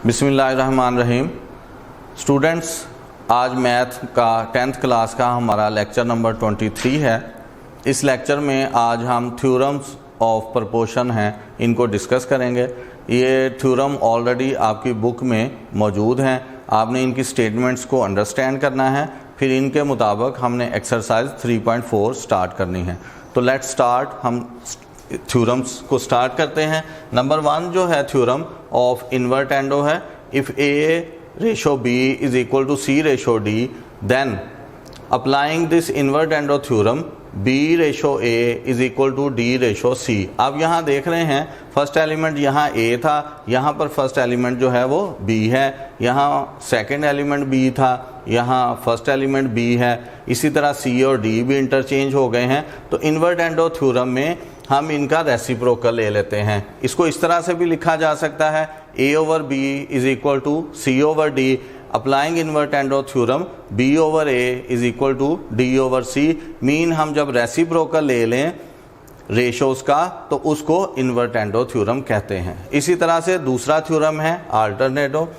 बिस्मिल्लाहिर्रहमानिर्रहीम। स्टूडेंट्स, आज मैथ का 10th क्लास का हमारा लेक्चर नंबर 23 है। इस लेक्चर में आज हम थ्योरम्स ऑफ प्रपोर्शन हैं, इनको डिस्कस करेंगे। ये थ्योरम ऑलरेडी आपकी बुक में मौजूद हैं, आपने इनकी स्टेटमेंट्स को अंडरस्टैंड करना है, फिर इनके मुताबिक हमने एक्सरसाइज 3.4 स्टार्ट करनी है। तो लेट्स स्टार्ट, हम थ्योरम्स को स्टार्ट करते हैं। नंबर 1 जो है थ्योरम ऑफ इन्वर्टेंडो है। If A ratio B is equal to C ratio D, then applying this invertendo theorem B ratio A is equal to D ratio C. अब यहाँ देख रहे हैं फर्स्ट एलिमेंट यहाँ ए था, यहाँ पर फर्स्ट एलिमेंट जो है वो बी है, यहाँ सेकंड एलिमेंट बी था, यहाँ फर्स्ट एलिमेंट बी है। इसी तरह सी और डी भी इंटरचेंज हो गए हैं। तो इन्वर्टेंडो थ्योरम में हम इनका रेसिप्रोकल ले लेते हैं। इसको इस तरह से भी लिखा जा सकता है, A over B is equal to C over D. Applying invertendo theorem B over A is equal to D over C. Mean हम जब रेसिप्रोकल ले लें रेशोज का तो उसको इन्वर्टेंडो थ्योरम कहते हैं। इसी तरह से दूसरा थ्योरम है alternendo.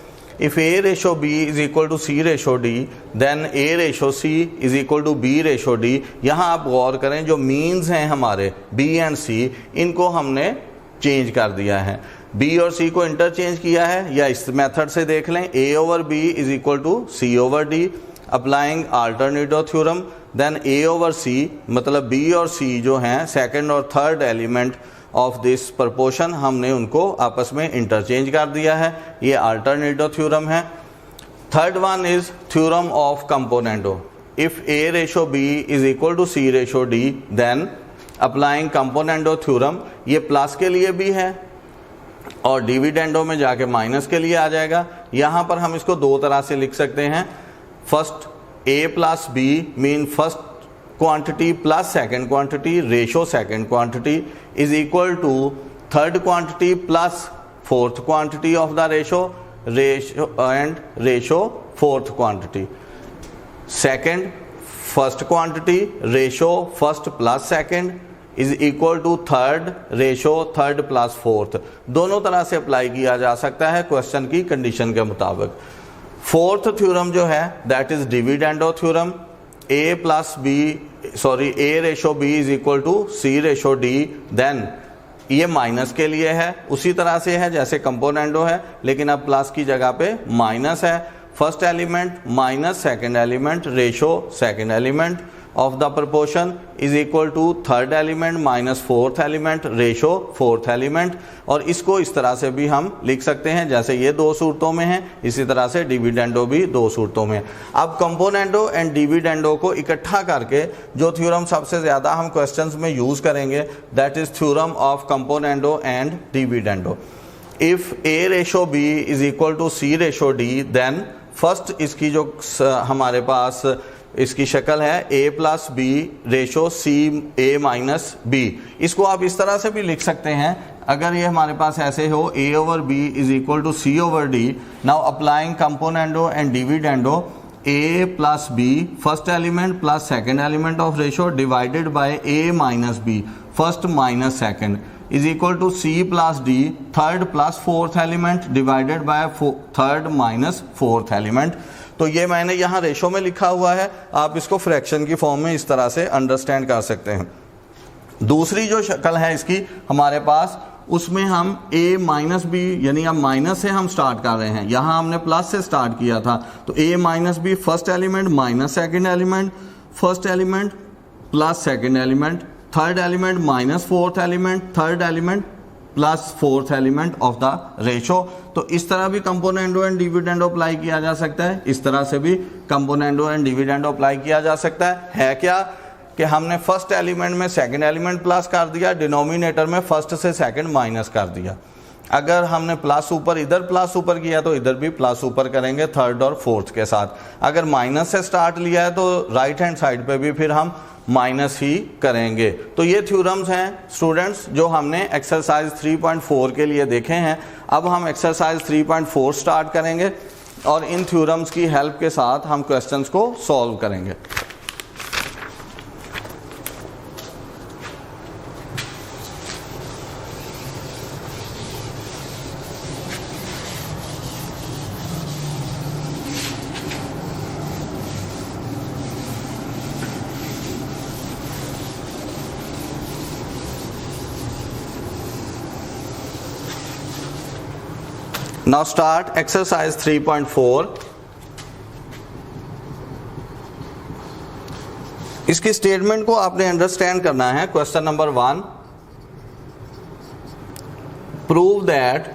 If A ratio B is equal to C ratio D, then A ratio C is equal to B ratio D. यहाँ आप गौर करें, जो मीन्स हैं हमारे बी एंड सी, इनको हमने चेंज कर दिया है। बी और सी को इंटरचेंज किया है, या इस मेथड से देख लें, A over B is equal to C over D. Applying alternendo theorem, then A over C, मतलब बी और सी जो हैं सेकंड और third element of this proportion, हमने उनको आपस में इंटरचेंज कर दिया है। ये अल्टरनेटो थ्योरम है। Third one is theorem of componendo. If A ratio B is equal to C ratio D, then applying componendo theorem, ये प्लस के लिए भी है और डिविडेंडो में जाके माइनस के लिए आ जाएगा। यहाँ पर हम इसको दो तरह से लिख सकते हैं। First A plus B mean first quantity plus second quantity ratio second quantity is equal to third quantity plus fourth quantity of the ratio and ratio fourth quantity. Second first quantity ratio first plus second is equal to third ratio third plus fourth. दोनों तरह से apply किया जा सकता है question की condition के मुताबिक। फोर्थ थ्योरम जो है that is dividendo theorem. A plus B A ratio B is equal to C ratio D, then ये माइनस के लिए है, उसी तरह से है जैसे कंपोनेंडो है, लेकिन अब प्लस की जगह पे माइनस है। First element minus second element ratio second element of the proportion is equal to third element minus fourth element ratio fourth element. और इसको इस तरह से भी हम लिख सकते हैं, जैसे ये दो सूरतों में है, इसी तरह से डिविडेंडो भी दो सूरतों में। अब कंपोनेंडो एंड डिविडेंडो को इकट्ठा करके जो थ्योरम सबसे ज्यादा हम क्वेश्चंस में यूज करेंगे that is theorem of componendo and dividendo. If A ratio B is equal to C ratio D, then first इसकी जो हमारे पास इसकी शक्ल है A plus B ratio C A minus B. इसको आप इस तरह से भी लिख सकते हैं, अगर ये हमारे पास ऐसे हो A over B is equal to C over D. Now applying componendo and dividendo, A plus B first element plus second element of ratio divided by A minus B first minus second is equal to C plus D third plus fourth element divided by third minus fourth element. तो ये मैंने यहाँ ratio में लिखा हुआ है, आप इसको फ्रैक्शन की फॉर्म में इस तरह से अंडरस्टैंड कर सकते हैं। दूसरी जो शक्ल है इसकी हमारे पास, उसमें हम a माइनस बी, यानी अब माइनस से हम स्टार्ट कर रहे हैं, यहाँ हमने प्लस से स्टार्ट किया था, तो a minus B first element minus second element, first element plus second element, third element minus fourth element, third element plus fourth element of the ratio. तो इस तरह भी कंपोनेंडो एंड डिविडेंडो अप्लाई किया जा सकता है, इस तरह से भी कंपोनेंडो एंड डिविडेंडो अप्लाई किया जा सकता है क्या कि हमने फर्स्ट एलिमेंट में सेकंड एलिमेंट प्लस कर दिया, डिनोमिनेटर में फर्स्ट से सेकंड माइनस कर दिया। अगर हमने प्लस ऊपर इधर प्लस ऊपर किया तो इधर भी प्लस ऊपर करेंगे थर्ड और फोर्थ के साथ। अगर माइनस से स्टार्ट लिया है तो राइट हैंड साइड पे भी फिर हम माइनस ही करेंगे। तो ये थ्योरम्स हैं स्टूडेंट्स जो हमने एक्सरसाइज 3.4 के लिए देखे हैं। अब हम एक्सरसाइज 3.4 स्टार्ट करेंगे और इन थ्योरम्स की हेल्प के साथ हम क्वेश्चंस को सॉल्व करेंगे। Now start exercise 3.4। इसकी स्टेटमेंट को आपने अंडरस्टैंड करना है। Question number 1, prove that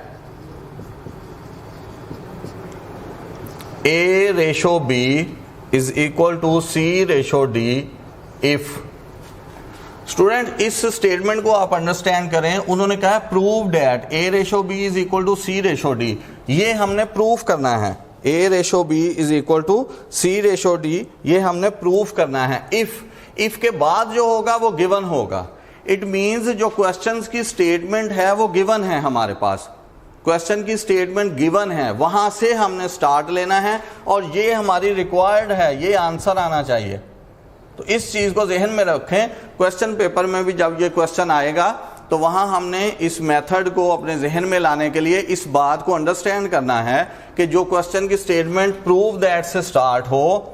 A ratio B is equal to C ratio D if. Student इस स्टेटमेंट को आप अंडरस्टैंड करें। उन्होंने कहा prove that A ratio B is equal to C ratio D। ये हमने प्रूव करना है। A ratio B is equal to C ratio D, ये हमने प्रूव करना है। इफ के बाद जो होगा वो गिवन होगा। इट मीन्स जो क्वेश्चंस की स्टेटमेंट है वो गिवन है, हमारे पास क्वेश्चन की स्टेटमेंट गिवन है, वहां से हमने स्टार्ट लेना है और ये हमारी रिक्वायर्ड है, ये आंसर आना चाहिए। तो इस चीज को जहन में रखें। क्वेश्चन पेपर में भी जब ये क्वेश्चन आएगा तो वहां हमने इस मेथड को अपने जहन में लाने के लिए इस बात को अंडरस्टैंड करना है कि जो क्वेश्चन की स्टेटमेंट प्रूव दैट से स्टार्ट हो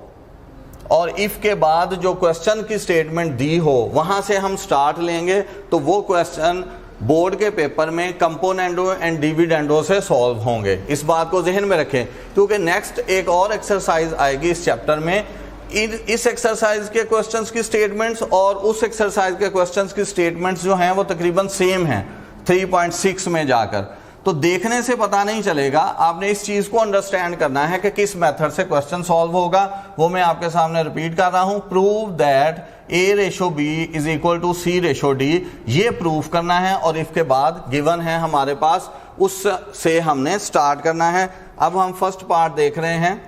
और इफ के बाद जो क्वेश्चन की स्टेटमेंट दी हो वहां से हम स्टार्ट लेंगे तो वो क्वेश्चन बोर्ड के पेपर में कंपोनेंडो एंड डिविडेंडो से सॉल्व होंगे। इस बात को जहन में रखें, क्योंकि नेक्स्ट एक और एक्सरसाइज आएगी इस चैप्टर में। इस एक्सरसाइज के क्वेश्चंस की स्टेटमेंट्स और उस एक्सरसाइज के क्वेश्चंस की स्टेटमेंट्स जो हैं वो तकरीबन सेम हैं 3.6 में जाकर। तो देखने से पता नहीं चलेगा, आपने इस चीज को अंडरस्टैंड करना है कि किस मेथड से क्वेश्चन सॉल्व होगा। वो मैं आपके सामने रिपीट कर रहा हूं। Prove that A ratio B is equal to C ratio D, ये प्रूव करना है और इसके बाद गिवन है हमारे पास, उससे हमने स्टार्ट करना है। अब हम फर्स्ट पार्ट देख रहे हैं।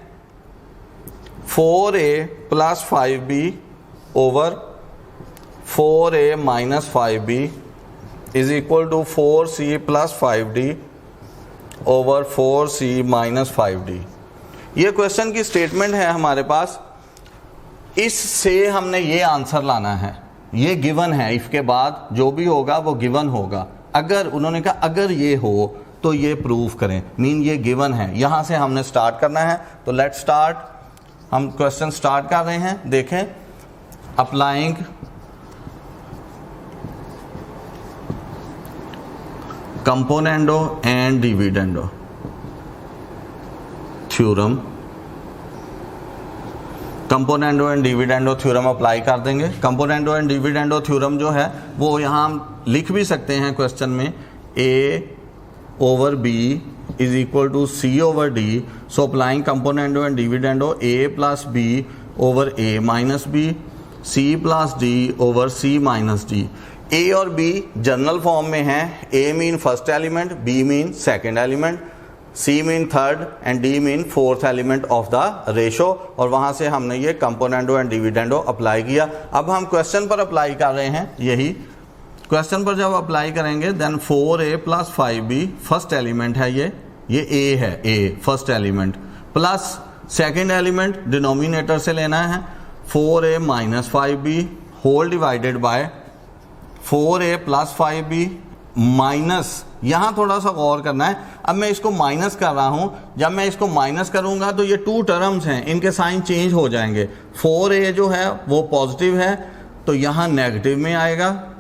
4A plus 5B over 4A minus 5B is equal to 4C plus 5D over 4C minus 5D। ये क्वेश्चन की स्टेटमेंट है हमारे पास। इससे हमने ये आंसर लाना है, ये गिवन है। इसके बाद जो भी होगा वो गिवन होगा। अगर उन्होंने कहा अगर ये हो तो ये प्रूव करें, मीन ये गिवन है, यहां से हमने स्टार्ट करना है। तो लेट्स स्टार्ट। हम क्वेश्चन स्टार्ट कर रहे हैं। देखें, applying componendo and dividendo theorem. Componendo and dividendo theorem apply कर देंगे। कंपोनेंडो एंड डिविडेंडो थ्योरम जो है वो यहाँ हम लिख भी सकते हैं क्वेश्चन में। A over B is equal to C over D। So applying componendo and dividendo A plus B over A minus B, C plus D over C minus D। A और B जनरल फॉर्म में है। A mean first element, B mean second element, C mean third and D mean fourth element of the ratio. और वहां से हमने ये componendo and dividendo apply किया। अब हम क्वेश्चन पर अप्लाई कर रहे हैं। यही क्वेश्चन पर जब अप्लाई करेंगे then 4A plus 5B first element है, ये A है, A first element, plus second element denominator से लेना है 4A minus 5B whole divided by 4A plus 5B minus, यहां थोड़ा सा गौर करना है। अब मैं इसको माइनस कर रहा हूं, जब मैं इसको माइनस करूंगा तो ये टू टर्म्स हैं, इनके साइन चेंज हो जाएंगे। 4A जो है वो पॉजिटिव है तो यहां नेगेटिव में आएगा,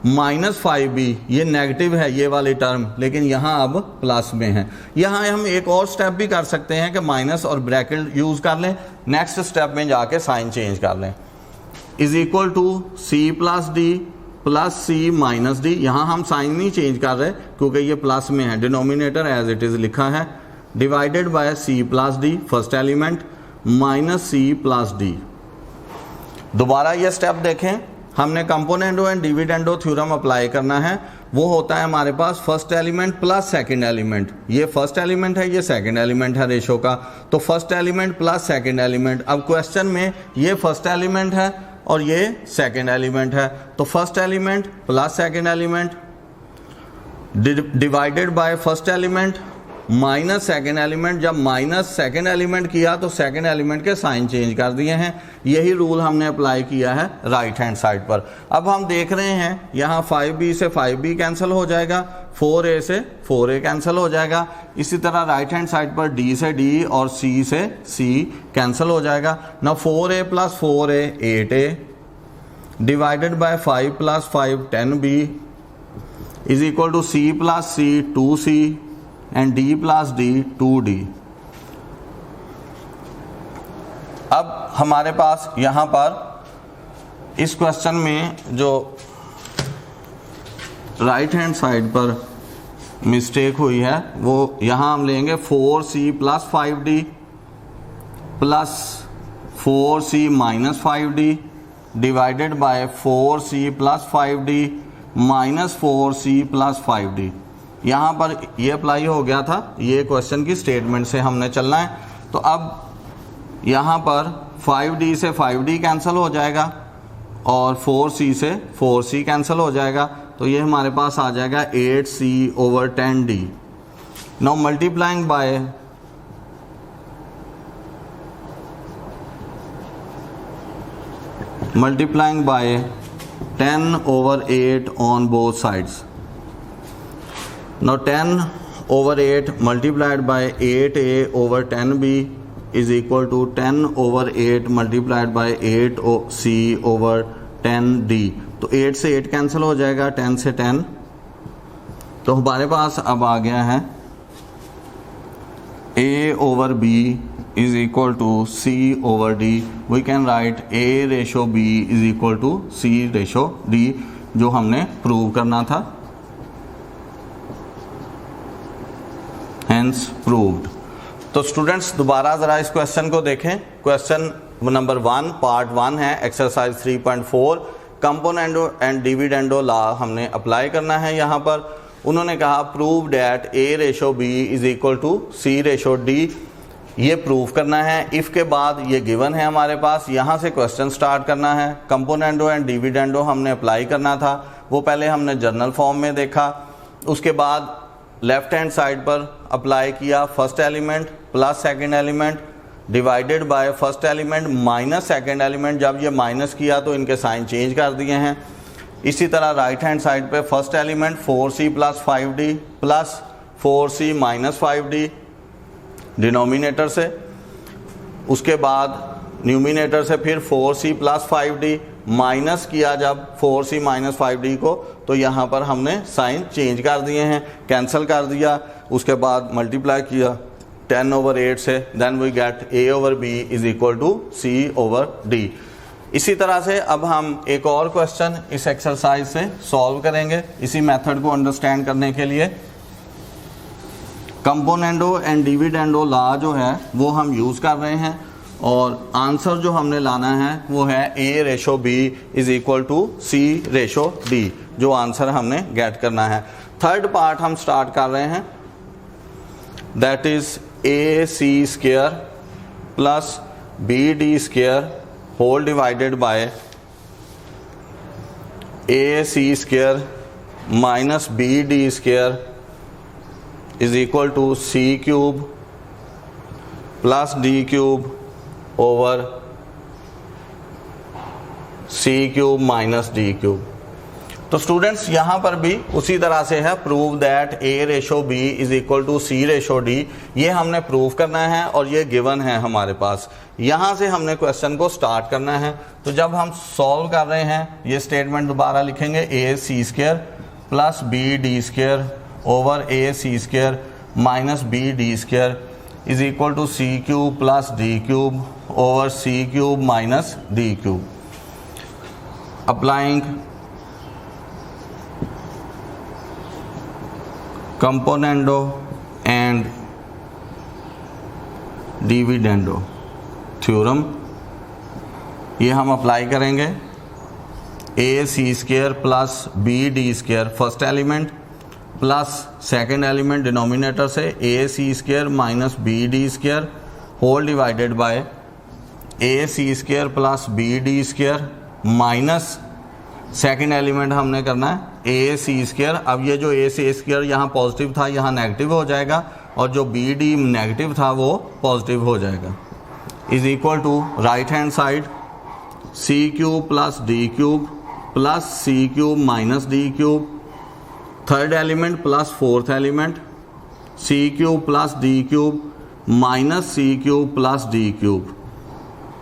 माइनस 5B ये नेगेटिव है ये वाली टर्म, लेकिन यहां अब प्लस में है। यहां हम एक और स्टेप भी कर सकते हैं कि माइनस और ब्रैकेट यूज कर लें, नेक्स्ट स्टेप में जाके साइन चेंज कर लें। Is equal to C plus D plus C minus D। यहां हम साइन नहीं चेंज कर रहे क्योंकि ये प्लस में है, डिनोमिनेटर एज इट इज लिखा है, divided by C plus D first element minus C plus D। दोबारा ये स्टेप देखें, हमने componendo and dividendo theorem apply करना है। वो होता है हमारे पास first element plus second element. ये फर्स्ट एलिमेंट है, ये सेकंड एलिमेंट है रेशो का, तो first element plus second element. अब क्वेश्चन में ये फर्स्ट एलिमेंट है और ये सेकंड एलिमेंट है, तो first element plus second element divided by first element minus second element. जब माइनस सेकंड एलिमेंट किया तो सेकंड एलिमेंट के साइन चेंज कर दिए हैं। यही रूल हमने अप्लाई किया है राइट हैंड साइड पर। अब हम देख रहे हैं यहाँ 5B से 5B कैंसिल हो जाएगा, 4A से 4A कैंसिल हो जाएगा। इसी तरह राइट हैंड साइड पर D से D और C से C कैंसिल हो जाएगा। ना 4A plus 4A 8A divided by 5 plus 5 10B is equal to C plus C 2C and d plus D 2d। अब हमारे पास यहाँ पर इस क्वेश्चन में जो राइट हैंड साइड पर मिस्टेक हुई है वो यहाँ हम लेंगे 4c plus 5d plus 4c minus 5d divided by 4c plus 5d minus 4c plus 5d। यहाँ पर ये अप्लाई हो गया था, ये क्वेश्चन की स्टेटमेंट से हमने चलना है। तो अब यहाँ पर 5d से 5d कैंसिल हो जाएगा और 4c से 4c कैंसिल हो जाएगा, तो ये हमारे पास आ जाएगा 8c over 10d। Now multiplying by multiplying by 10 over 8 on both sides. Now 10 over 8 multiplied by 8a over 10b is equal to 10 over 8 multiplied by 8c over 10d। तो 8 से 8 cancel हो जाएगा, 10 से 10, तो हमारे पास अब आ गया है a over b is equal to c over d। we can write a ratio b is equal to c ratio d, जो हमने प्रूव करना था, hence proved। तो स्टूडेंट्स दोबारा ज़रा इस क्वेश्चन को देखें। क्वेश्चन नंबर 1 पार्ट 1 है, exercise 3.4 componendo and dividendo law हमने अप्लाई करना है। यहाँ पर उन्होंने कहा prove that a ratio b is equal to c ratio d, ये प्रूव करना है। इफ़ के बाद ये गिवन है हमारे पास, यहाँ से क्वेश्चन स्टार्ट करना है। कंपोनेंडो एंड डिविडेंडो हमने अप्लाई करना था, वो पहले हमने जर्नल फॉर्म में देखा, उसके बाद लेफ्ट हैंड साइड पर अप्लाई किया first element plus second element divided by first element minus second element. जब ये माइनस किया तो इनके साइन चेंज कर दिए हैं। इसी तरह राइट हैंड साइड पे first element 4c plus 5d plus 4c minus 5d denominator से, उसके बाद न्यूमिनेटर से फिर 4c प्लस 5d माइनस किया जब 4c माइनस 5d को, तो यहाँ पर हमने साइन चेंज कर दिए हैं, कैंसिल कर दिया। उसके बाद मल्टीप्लाई किया 10 ओवर 8 से, then we get a over b is equal to c over d। इसी तरह से अब हम एक और क्वेश्चन इस एक्सरसाइज से सॉल्व करेंगे, इसी मेथड को अंडरस्टैंड करने के लिए। कंपोनेंडो एंड डिविडेंडो लॉ जो है वो हम यूज़ कर रहे हैं और आंसर जो हमने लाना है वो है a ratio b is equal to c ratio d, जो आंसर हमने गेट करना है। थर्ड पार्ट हम स्टार्ट कर रहे हैं, that is ac square plus bd square whole divided by ac square minus bd square is equal to c cube plus d cube over c cube minus d cube. तो students यहाँ पर भी उसी तरह से है, prove that a ratio b is equal to c ratio d, ये हमने प्रूव करना है और ये गिवन है हमारे पास। यहाँ से हमने क्वेश्चन को स्टार्ट करना है। तो जब हम सॉल्व कर रहे हैं ये स्टेटमेंट दोबारा लिखेंगे, a c square plus b d square over a c square minus b d square is equal to c cube plus d cube over c cube minus d cube. Applying componendo and dividendo theorem, ये हम apply करेंगे। a c square plus b d square first element plus second element denominator से a c square minus b d square whole divided by a c square plus b d square minus second element हमने करना है a c square. अब ये जो a c square यहाँ positive था यहाँ नेगेटिव हो जाएगा और जो b d नेगेटिव था वो पॉजिटिव हो जाएगा, is equal to right hand side c cube plus d cube plus c cube minus d cube, third element plus fourth element c cube plus d cube minus c cube plus d cube,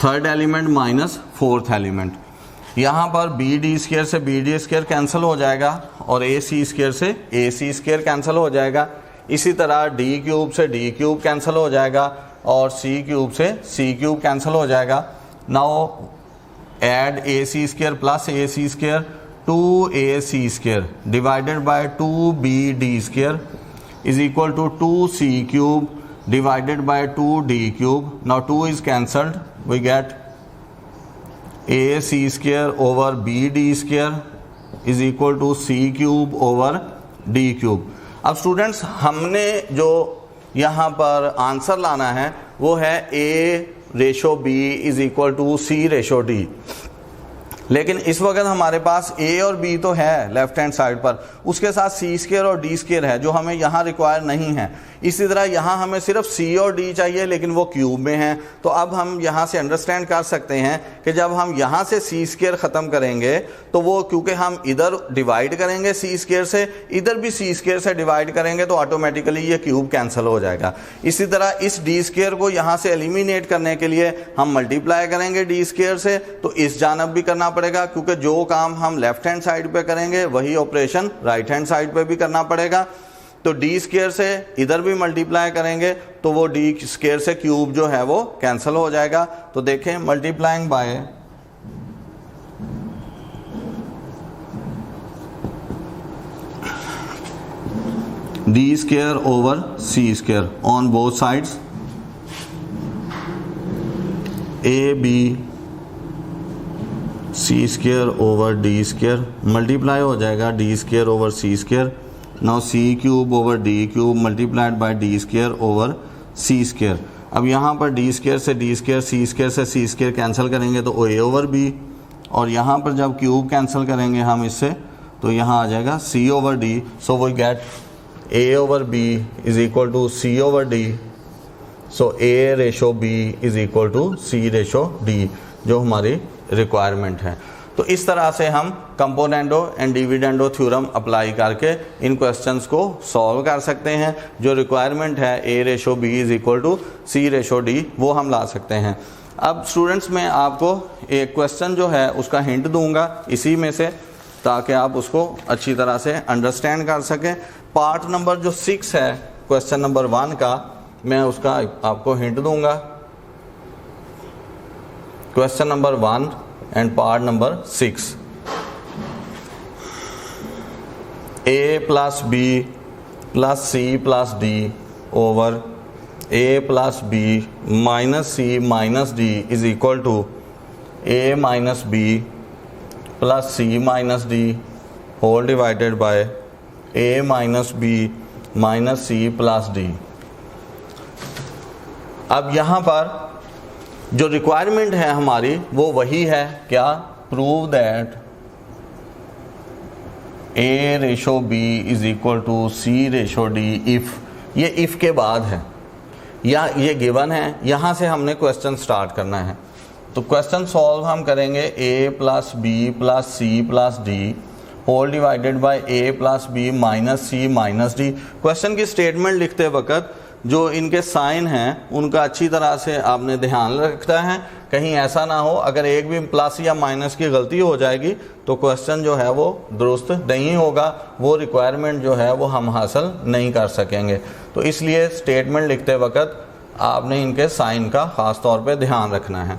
third element minus fourth element. यहाँ पर B D square से B D square cancel हो जाएगा और ए C square से ए C square cancel हो जाएगा। इसी तरह डी क्यूब से डी क्यूब कैंसिल हो जाएगा और सी क्यूब से सी क्यूब कैंसिल हो जाएगा। Now add A C square plus A C square 2ac square divided by 2bd square is equal to 2c cube divided by 2d cube. Now 2 is cancelled, we get ac square over bd square is equal to c cube over d cube. अब students हमने जो यहाँ पर answer लाना है वो है a ratio b is equal to c ratio d। लेकिन इस वक्त हमारे पास a और b तो है लेफ्ट हैंड साइड पर, उसके साथ c स्क्वायर और d स्क्वायर है जो हमें यहाँ रिक्वायर नहीं है। इसी तरह यहाँ हमें सिर्फ c और d चाहिए लेकिन वो क्यूब में है। तो अब हम यहाँ से अंडरस्टैंड कर सकते हैं कि जब हम यहाँ से c स्क्वायर ख़त्म करेंगे तो वो क्योंकि हम इधर डिवाइड करेंगे c स्क्वायर से, इधर भी c स्क्वायर से डिवाइड करेंगे तो ऑटोमेटिकली ये क्यूब कैंसिल हो जाएगा। इसी तरह इस d स्क्वायर को यहाँ से एलिमिनेट करने के लिए हम मल्टीप्लाई करेंगे d स्क्वायर से, तो इस जानब भी करना पड़ेगा क्योंकि जो काम हम लेफ्ट हैंड साइड पे करेंगे वही ऑपरेशन राइट हैंड साइड पे भी करना पड़ेगा। तो डी स्क्वायर से इधर भी मल्टीप्लाई करेंगे तो वो डी स्क्वायर से क्यूब जो है वो कैंसिल हो जाएगा। तो देखें multiplying by D square over C square on both sides, A B C square over D square multiply हो जाएगा D square over C square. Now C cube over D cube multiplied by D square over C square. अब यहाँ पर D square से D square, C square से C square cancel करेंगे तो ए over B, और यहाँ पर जब क्यूब कैंसिल करेंगे हम इससे तो यहाँ आ जाएगा C over D. So we get A over B is equal to C over D. So A ratio B is equal to C ratio D जो हमारी रिक्वायरमेंट है। तो इस तरह से हम componendo and dividendo theorem apply करके इन क्वेश्चंस को सॉल्व कर सकते हैं। जो रिक्वायरमेंट है A ratio B is equal to C ratio D वो हम ला सकते हैं। अब स्टूडेंट्स मैं आपको एक क्वेश्चन जो है उसका हिंट दूंगा इसी में से ताकि आप उसको अच्छी तरह से अंडरस्टैंड कर सकें। पार्ट नंबर जो 6 है क्वेश्चन नंबर 1 का, मैं उसका आपको हिंट दूंगा। Question number 1 and part number 6, a plus b plus c plus d over a plus b minus c minus d is equal to a minus b plus c minus d whole divided by a minus b minus c plus d। अब यहाँ पर जो requirement है हमारी वो वही है, क्या? Prove that A ratio B is equal to C ratio D if. ये इफ के बाद है या ये गिवन है, यहाँ से हमने क्वेश्चन स्टार्ट करना है। तो क्वेश्चन सॉल्व हम करेंगे A plus B plus C plus D whole divided by A plus B minus C minus D. Question की स्टेटमेंट लिखते वक्त जो इनके साइन हैं उनका अच्छी तरह से आपने ध्यान रखना है, कहीं ऐसा ना हो अगर एक भी प्लस या माइनस की गलती हो जाएगी तो क्वेश्चन जो है वो दुरुस्त नहीं होगा, वो रिक्वायरमेंट जो है वो हम हासिल नहीं कर सकेंगे। तो इसलिए स्टेटमेंट लिखते वक्त आपने इनके साइन का ख़ास तौर पे ध्यान रखना है।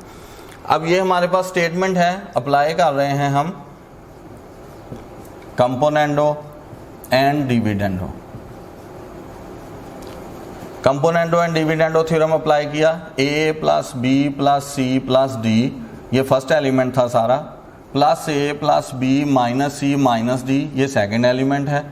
अब ये हमारे पास स्टेटमेंट है, अप्लाई कर रहे हैं हम componendo and dividendo. Componendo and dividendo theorem apply किया, a plus B plus C plus D ये फर्स्ट एलिमेंट था सारा, plus A plus B minus C minus D ये सेकंड एलिमेंट है।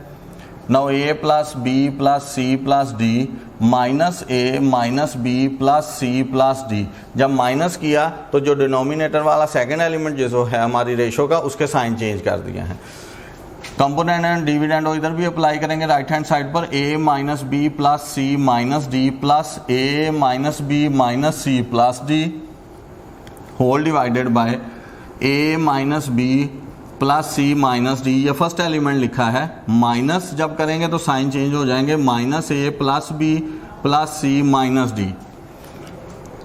Now a plus B plus C plus D minus A minus B plus C plus D. जब minus किया तो जो denominator वाला सेकंड एलिमेंट जो है हमारी रेशो का उसके साइन चेंज कर दिए हैं। कंपोनेंट एंड डिविडेंडो इधर भी अप्लाई करेंगे राइट हैंड साइड पर, a minus B plus C minus D plus A minus B minus C plus D whole divided by a minus B plus C minus D. ये first element लिखा है, minus जब करेंगे तो sign change हो जाएंगे, minus ए plus B plus C minus D.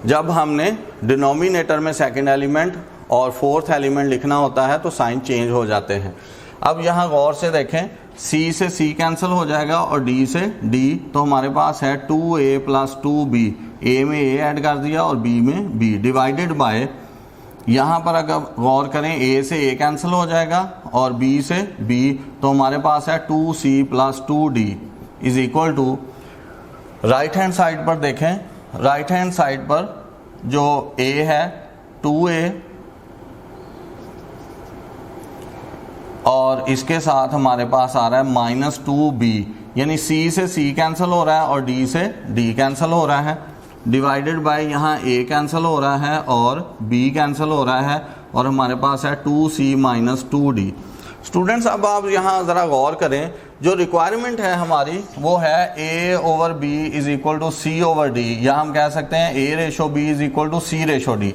जब हमने डिनोमिनेटर में सेकेंड एलिमेंट और फोर्थ एलिमेंट लिखना होता है तो साइन चेंज हो जाते हैं। अब यहाँ गौर से देखें, C से C कैंसिल हो जाएगा और D से D, तो हमारे पास है 2A प्लस 2B, A में A ऐड कर दिया और B में B, डिवाइडेड बाय, यहाँ पर अगर गौर करें A से A कैंसिल हो जाएगा और B से B, तो हमारे पास है 2C plus 2D is equal to, right hand side पर देखें, राइट हैंड साइड पर जो A है 2A और इसके साथ हमारे पास आ रहा है माइनस 2B, यानी C से C कैंसिल हो रहा है और D से D कैंसिल हो रहा है, डिवाइडेड बाय यहाँ A कैंसिल हो रहा है और B कैंसिल हो रहा है और हमारे पास है 2C माइनस 2D। स्टूडेंट्स अब आप यहाँ ज़रा गौर करें, जो रिक्वायरमेंट है हमारी वो है A over B is equal to C over D, या हम कह सकते हैं A ratio B is equal to C ratio D,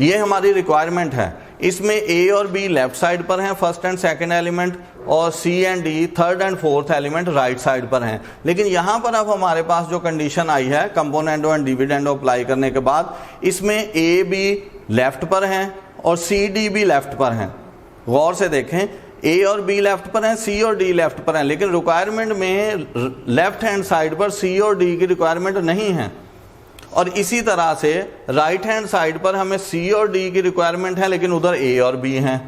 ये हमारी रिक्वायरमेंट है। इसमें A और B लेफ्ट साइड पर हैं, फर्स्ट एंड सेकंड एलिमेंट, और C and D third and fourth element right side पर हैं। लेकिन यहाँ पर अब हमारे पास जो कंडीशन आई है कंपोनेंडो एंड डिविडेंडो अप्लाई करने के बाद, इसमें A B लेफ्ट पर हैं और C D भी लेफ्ट पर हैं। गौर से देखें, A और B लेफ्ट पर हैं, C और D लेफ्ट पर हैं, लेकिन रिक्वायरमेंट में लेफ्ट हैंड साइड पर C और D की रिक्वायरमेंट नहीं है। और इसी तरह से राइट हैंड साइड पर हमें C और D की रिक्वायरमेंट है, लेकिन उधर A और B हैं।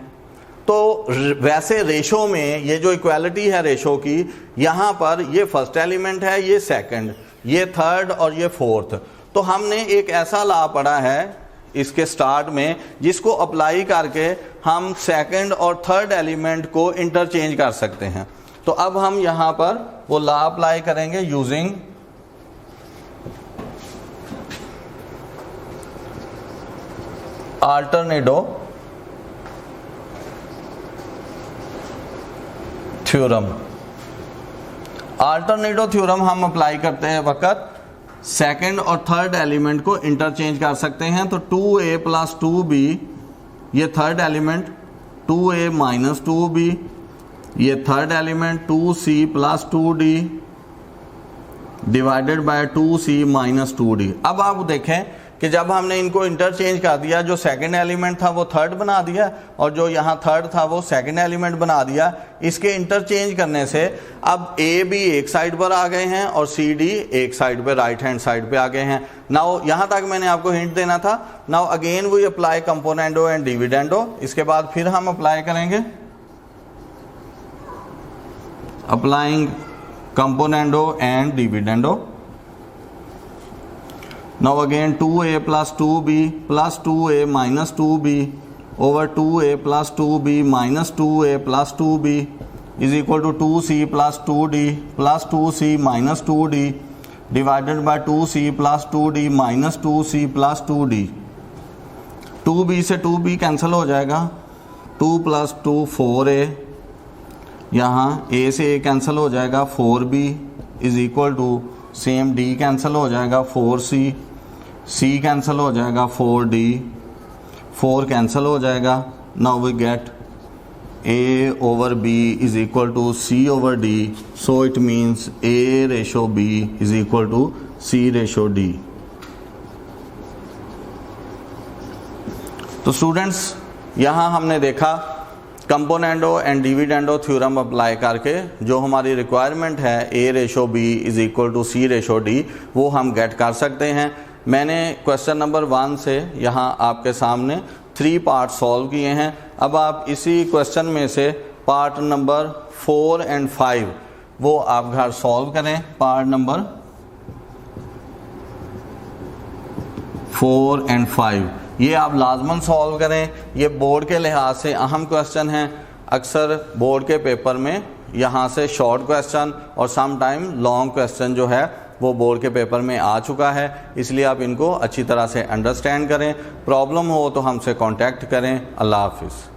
तो वैसे रेशो में ये जो इक्वालिटी है रेशो की, यहाँ पर ये फर्स्ट एलिमेंट है, ये सेकंड, ये थर्ड और ये फोर्थ। तो हमने एक ऐसा लॉ पढ़ा है इसके स्टार्ट में, जिसको अप्लाई करके हम सेकंड और थर्ड एलिमेंट को इंटरचेंज कर सकते हैं। तो अब हम यहाँ पर वो लॉ अप्लाई करेंगे यूजिंग अल्टरनेटो थ्योरम। अल्टरनेटो थ्योरम हम अप्लाई करते हैं वक्त सेकंड और थर्ड एलिमेंट को इंटरचेंज कर सकते हैं। तो 2A प्लस 2B, ये third element, 2A minus 2B, ये third element, 2C plus 2D divided by 2C minus 2D। अब आप देखें कि जब हमने इनको इंटरचेंज कर दिया, जो सेकंड एलिमेंट था वो थर्ड बना दिया और जो यहाँ थर्ड था वो सेकंड एलिमेंट बना दिया। इसके इंटरचेंज करने से अब A B एक साइड पर आ गए हैं और C D एक साइड पे, राइट हैंड साइड पे आ गए हैं। नाउ यहाँ तक मैंने आपको हिंट देना था। Now again we apply componendo and dividendo, इसके बाद फिर हम अप्लाई करेंगे applying componendo and dividendo. Now again 2A plus 2B plus 2A minus 2B over 2A plus 2B minus 2A plus 2B is equal to 2C plus 2D plus 2C minus 2D divided by 2C plus 2D minus 2C plus 2D। 2B से 2B cancel हो जाएगा, 2 plus 2 4A, यहाँ A से A cancel हो जाएगा, 4B is equal to same D cancel हो जाएगा, 4C, C cancel हो जाएगा, 4D, 4 कैंसिल हो जाएगा। Now we get A over B is equal to C over D, so it means A ratio B is equal to C ratio D। तो students यहाँ हमने देखा componendo and dividendo theorem apply करके जो हमारी requirement है A ratio B is equal to C ratio D, वो हम गेट कर सकते हैं। मैंने क्वेश्चन नंबर 1 से यहाँ आपके सामने 3 पार्ट सॉल्व किए हैं। अब आप इसी क्वेश्चन में से पार्ट नंबर 4 एंड 5 वो आप घर सॉल्व करें। पार्ट नंबर 4 एंड 5 ये आप लाजमन सॉल्व करें। ये बोर्ड के लिहाज से अहम क्वेश्चन हैं। अक्सर बोर्ड के पेपर में यहाँ से शॉर्ट क्वेश्चन और सम टाइम लॉन्ग क्वेश्चन जो है वो बोर्ड के पेपर में आ चुका है, इसलिए आप इनको अच्छी तरह से अंडरस्टैंड करें। प्रॉब्लम हो तो हमसे कांटेक्ट करें। अल्लाह हाफिज़।